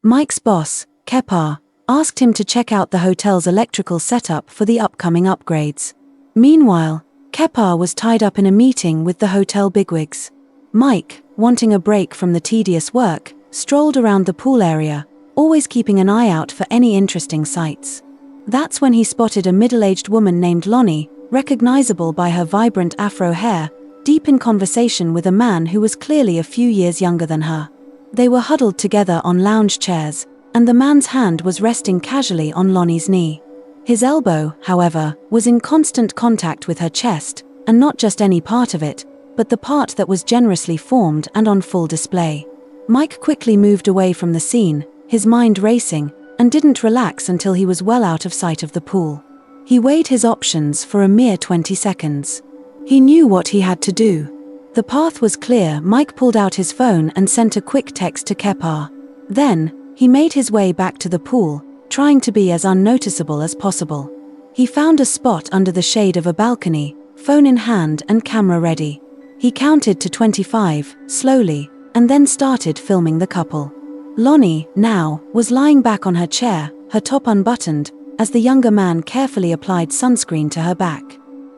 Mike's boss, Kepar, asked him to check out the hotel's electrical setup for the upcoming upgrades. Meanwhile, Kepar was tied up in a meeting with the hotel bigwigs. Mike, wanting a break from the tedious work, strolled around the pool area, always keeping an eye out for any interesting sights. That's when he spotted a middle-aged woman named Lonnie, recognizable by her vibrant afro hair, deep in conversation with a man who was clearly a few years younger than her. They were huddled together on lounge chairs, and the man's hand was resting casually on Lonnie's knee. His elbow, however, was in constant contact with her chest, and not just any part of it, but the part that was generously formed and on full display. Mike quickly moved away from the scene, his mind racing, and didn't relax until he was well out of sight of the pool. He weighed his options for a mere 20 seconds. He knew what he had to do. The path was clear. Mike pulled out his phone and sent a quick text to Kepar. Then, he made his way back to the pool, trying to be as unnoticeable as possible. He found a spot under the shade of a balcony, phone in hand and camera ready. He counted to 25, slowly, and then started filming the couple. Lonnie, now, was lying back on her chair, her top unbuttoned, as the younger man carefully applied sunscreen to her back.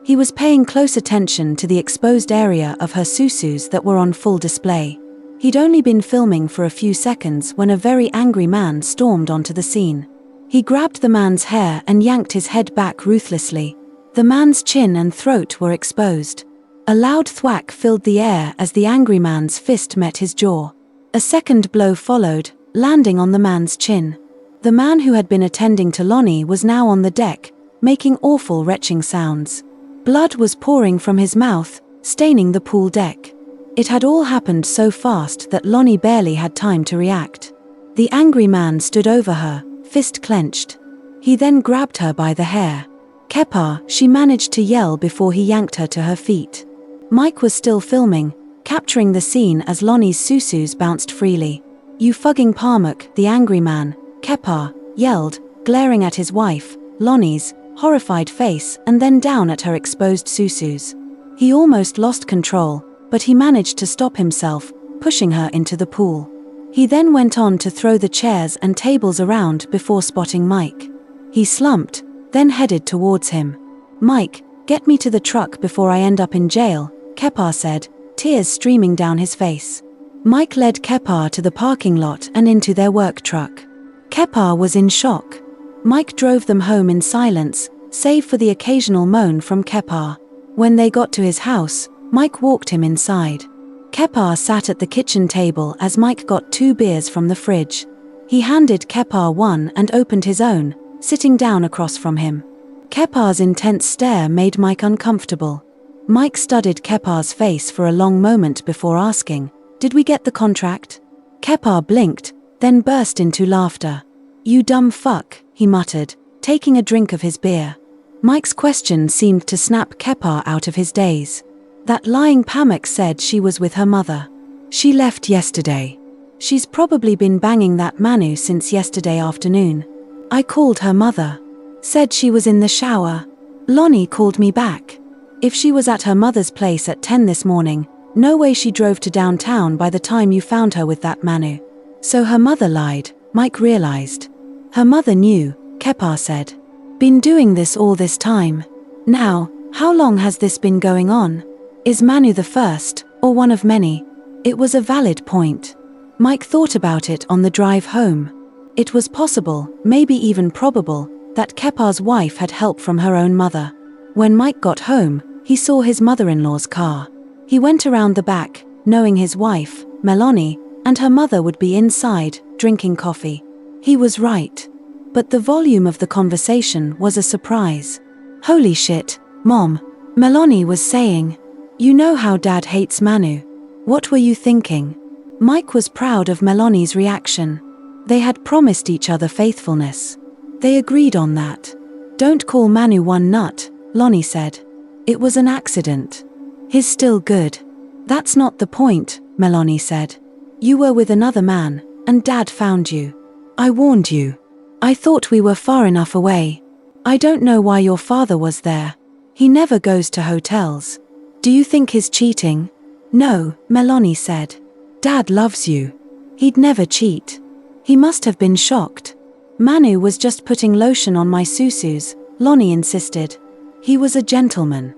He was paying close attention to the exposed area of her susus that were on full display. He'd only been filming for a few seconds when a very angry man stormed onto the scene. He grabbed the man's hair and yanked his head back ruthlessly. The man's chin and throat were exposed. A loud thwack filled the air as the angry man's fist met his jaw. A second blow followed, landing on the man's chin. The man who had been attending to Lonnie was now on the deck, making awful retching sounds. Blood was pouring from his mouth, staining the pool deck. It had all happened so fast that Lonnie barely had time to react. The angry man stood over her, fist clenched. He then grabbed her by the hair. Kepar, she managed to yell before he yanked her to her feet. Mike was still filming, capturing the scene as Lonnie's susus bounced freely. "You fucking Parmuk," the angry man, Kepar, yelled, glaring at his wife, Lonnie's horrified face, and then down at her exposed susus. He almost lost control, but he managed to stop himself, pushing her into the pool. He then went on to throw the chairs and tables around before spotting Mike. He slumped, then headed towards him. "Mike, get me to the truck before I end up in jail," Kepar said, tears streaming down his face. Mike led Kepar to the parking lot and into their work truck. Kepar was in shock. Mike drove them home in silence, save for the occasional moan from Kepar. When they got to his house, Mike walked him inside. Kepar sat at the kitchen table as Mike got 2 beers from the fridge. He handed Kepar one and opened his own, sitting down across from him. Kepar's intense stare made Mike uncomfortable. Mike studied Kepar's face for a long moment before asking, "Did we get the contract?" Kepar blinked, then burst into laughter. "You dumb fuck," he muttered, taking a drink of his beer. Mike's question seemed to snap Kepar out of his daze. "That lying Pamuk said she was with her mother. She left yesterday. She's probably been banging that Manu since yesterday afternoon. I called her mother. Said she was in the shower. Lonnie called me back. If she was at her mother's place at 10 this morning, no way she drove to downtown by the time you found her with that Manu. So her mother lied," Mike realized. "Her mother knew," Kepar said. "Been doing this all this time. Now, how long has this been going on? Is Manu the first, or one of many?" It was a valid point. Mike thought about it on the drive home. It was possible, maybe even probable, that Kepar's wife had help from her own mother. When Mike got home, he saw his mother-in-law's car. He went around the back, knowing his wife, Melanie, and her mother would be inside, drinking coffee. He was right. But the volume of the conversation was a surprise. "Holy shit, Mom," Melanie was saying. "You know how Dad hates Manu. What were you thinking?" Mike was proud of Melanie's reaction. They had promised each other faithfulness. They agreed on that. "Don't call Manu one nut," Lonnie said. "It was an accident. He's still good." "That's not the point," Melanie said. "You were with another man, and Dad found you. I warned you. I thought we were far enough away. I don't know why your father was there. He never goes to hotels. Do you think he's cheating?" "No," Melanie said. "Dad loves you. He'd never cheat. He must have been shocked. Manu was just putting lotion on my susus, Lonnie insisted. He was a gentleman.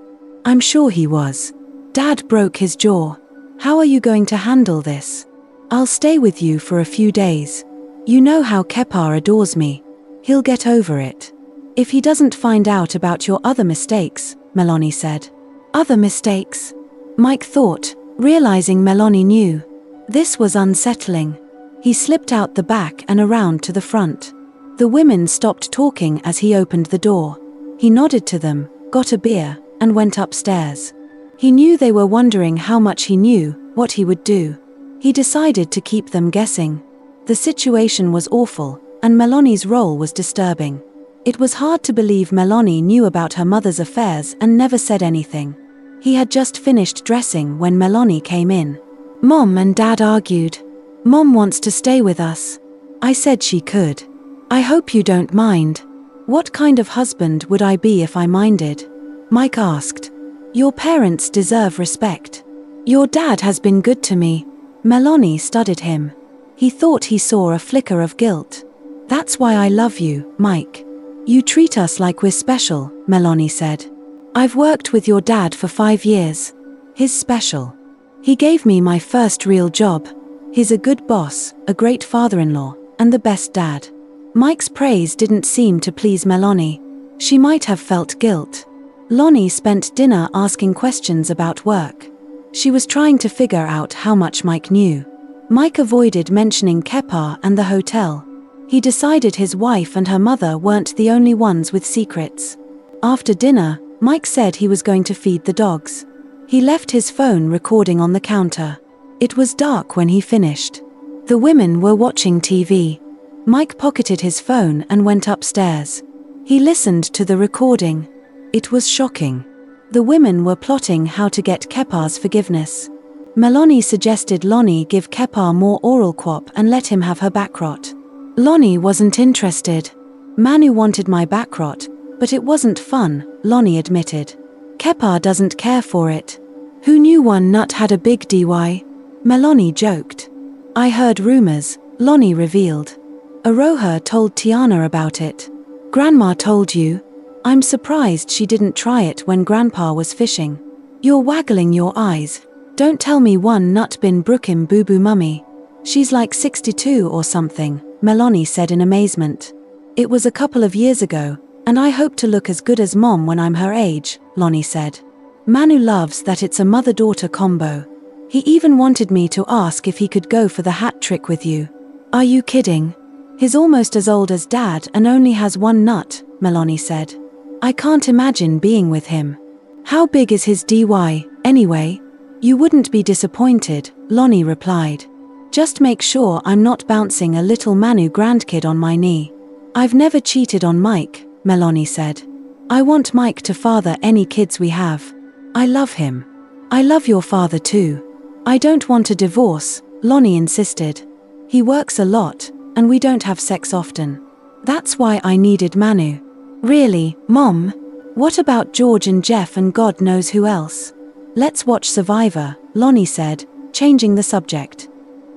I'm sure he was. Dad broke his jaw. How are you going to handle this? I'll stay with you for a few days. You know how Kepar adores me. He'll get over it. If he doesn't find out about your other mistakes, Melanie said. Other mistakes? Mike thought, realizing Melanie knew. This was unsettling. He slipped out the back and around to the front. The women stopped talking as he opened the door. He nodded to them, got a beer, and went upstairs. He knew they were wondering how much he knew, what he would do. He decided to keep them guessing. The situation was awful, and Melanie's role was disturbing. It was hard to believe Melanie knew about her mother's affairs and never said anything. He had just finished dressing when Melanie came in. Mom and Dad argued. Mom wants to stay with us. I said she could. I hope you don't mind. What kind of husband would I be if I minded? Mike asked. Your parents deserve respect. Your dad has been good to me. Melanie studied him. He thought he saw a flicker of guilt. That's why I love you, Mike. You treat us like we're special, Melanie said. I've worked with your dad for 5 years. He's special. He gave me my first real job. He's a good boss, a great father-in-law, and the best dad. Mike's praise didn't seem to please Melanie. She might have felt guilt. Lonnie spent dinner asking questions about work. She was trying to figure out how much Mike knew. Mike avoided mentioning Kepar and the hotel. He decided his wife and her mother weren't the only ones with secrets. After dinner, Mike said he was going to feed the dogs. He left his phone recording on the counter. It was dark when he finished. The women were watching TV. Mike pocketed his phone and went upstairs. He listened to the recording. It was shocking. The women were plotting how to get Kepar's forgiveness. Melanie suggested Lonnie give Kepar more oral quap and let him have her backrot. Lonnie wasn't interested. Manu wanted my backrot, but it wasn't fun, Lonnie admitted. Kepar doesn't care for it. Who knew one nut had a big DY? Melanie joked. I heard rumors, Lonnie revealed. Aroha told Tiana about it. Grandma told you? I'm surprised she didn't try it when Grandpa was fishing. You're waggling your eyes. Don't tell me one nut bin brookim boo boo mummy. She's like 62 or something, Melanie said in amazement. It was a couple of years ago, and I hope to look as good as Mom when I'm her age, Lonnie said. Manu loves that it's a mother-daughter combo. He even wanted me to ask if he could go for the hat trick with you. Are you kidding? He's almost as old as Dad and only has one nut, Melanie said. I can't imagine being with him. How big is his DY, anyway? You wouldn't be disappointed, Lonnie replied. Just make sure I'm not bouncing a little Manu grandkid on my knee. I've never cheated on Mike, Melanie said. I want Mike to father any kids we have. I love him. I love your father too. I don't want a divorce, Lonnie insisted. He works a lot, and we don't have sex often. That's why I needed Manu. Really, Mom? What about George and Jeff and God knows who else? Let's watch Survivor, Lonnie said, changing the subject.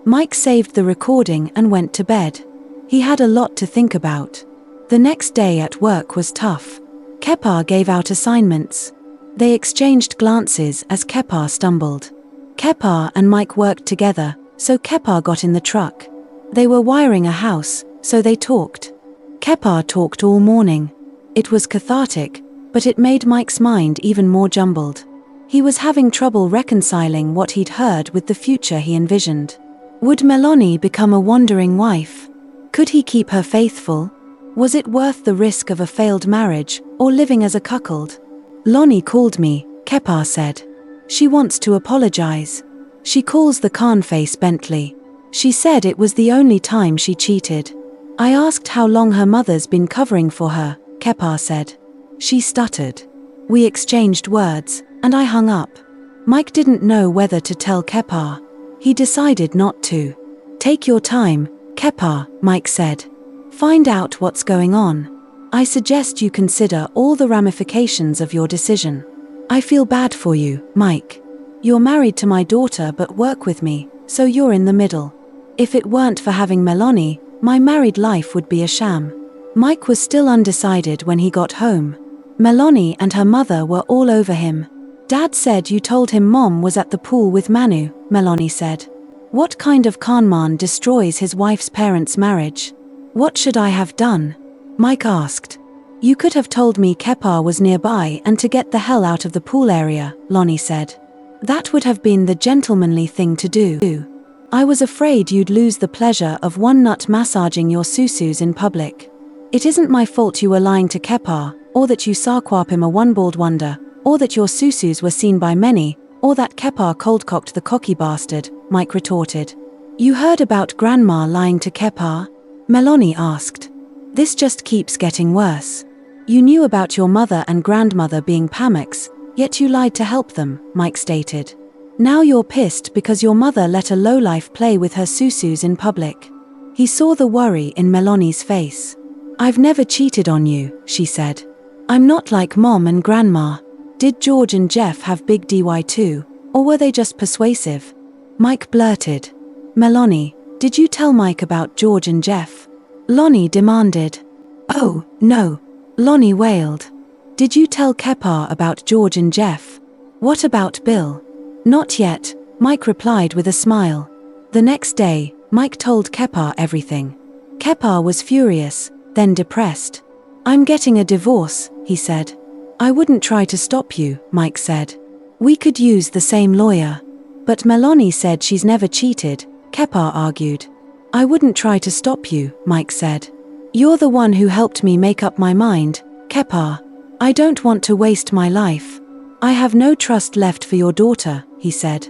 Mike saved the recording and went to bed. He had a lot to think about. The next day at work was tough. Kepar gave out assignments. They exchanged glances as Kepar stumbled. Kepar and Mike worked together, so Kepar got in the truck. They were wiring a house, so they talked. Kepar talked all morning. It was cathartic, but it made Mike's mind even more jumbled. He was having trouble reconciling what he'd heard with the future he envisioned. Would Melanie become a wandering wife? Could he keep her faithful? Was it worth the risk of a failed marriage, or living as a cuckold? Lonnie called me, Kepar said. She wants to apologize. She calls the Khan face Bentley. She said it was the only time she cheated. I asked how long her mother's been covering for her, Kepar said. She stuttered. We exchanged words, and I hung up. Mike didn't know whether to tell Kepar. He decided not to. Take your time, Kepar, Mike said. Find out what's going on. I suggest you consider all the ramifications of your decision. I feel bad for you, Mike. You're married to my daughter but work with me, so you're in the middle. If it weren't for having Melanie, My married life would be a sham. Mike was still undecided when he got home. Melanie and her mother were all over him. Dad said you told him Mom was at the pool with Manu, Melanie said. What kind of conman destroys his wife's parents' marriage? What should I have done? Mike asked. You could have told me Kepa was nearby and to get the hell out of the pool area, Lonnie said. That would have been the gentlemanly thing to do. I was afraid you'd lose the pleasure of one nut massaging your susus in public. It isn't my fault you were lying to Kepa, or that you saw him a one-balled wonder, or that your susus were seen by many, or that Kepa cold-cocked the cocky bastard, Mike retorted. You heard about Grandma lying to Kepa? Melanie asked. This just keeps getting worse. You knew about your mother and grandmother being Pamaks, yet you lied to help them, Mike stated. Now you're pissed because your mother let a lowlife play with her susus in public. He saw the worry in Melanie's face. I've never cheated on you, she said. I'm not like Mom and Grandma. Did George and Jeff have big DY too, or were they just persuasive? Mike blurted. Melanie, did you tell Mike about George and Jeff? Lonnie demanded. Oh, no. Lonnie wailed. Did you tell Kepa about George and Jeff? What about Bill? Not yet, Mike replied with a smile. The next day, Mike told Kepa everything. Kepa was furious, then depressed. I'm getting a divorce, he said. I wouldn't try to stop you, Mike said. We could use the same lawyer. But Melanie said she's never cheated, Kepa argued. I wouldn't try to stop you, Mike said. You're the one who helped me make up my mind, Kepa. I don't want to waste my life. I have no trust left for your daughter, he said.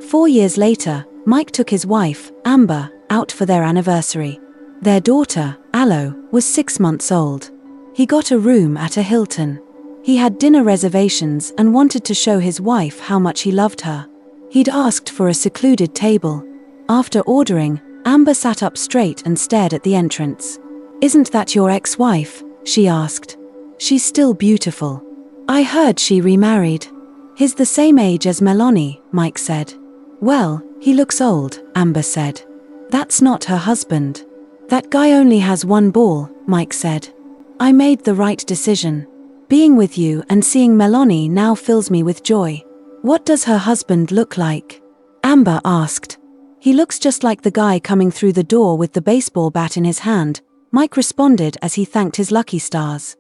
4 years later, Mike took his wife, Amber, out for their anniversary. Their daughter, Aloe, was 6 months old. He got a room at a Hilton. He had dinner reservations and wanted to show his wife how much he loved her. He'd asked for a secluded table. After ordering, Amber sat up straight and stared at the entrance. Isn't that your ex-wife? She asked. She's still beautiful. I heard she remarried. He's the same age as Melanie, Mike said. Well, he looks old, Amber said. That's not her husband. That guy only has one ball, Mike said. I made the right decision. Being with you and seeing Melanie now fills me with joy. What does her husband look like? Amber asked. He looks just like the guy coming through the door with the baseball bat in his hand, Mike responded as he thanked his lucky stars.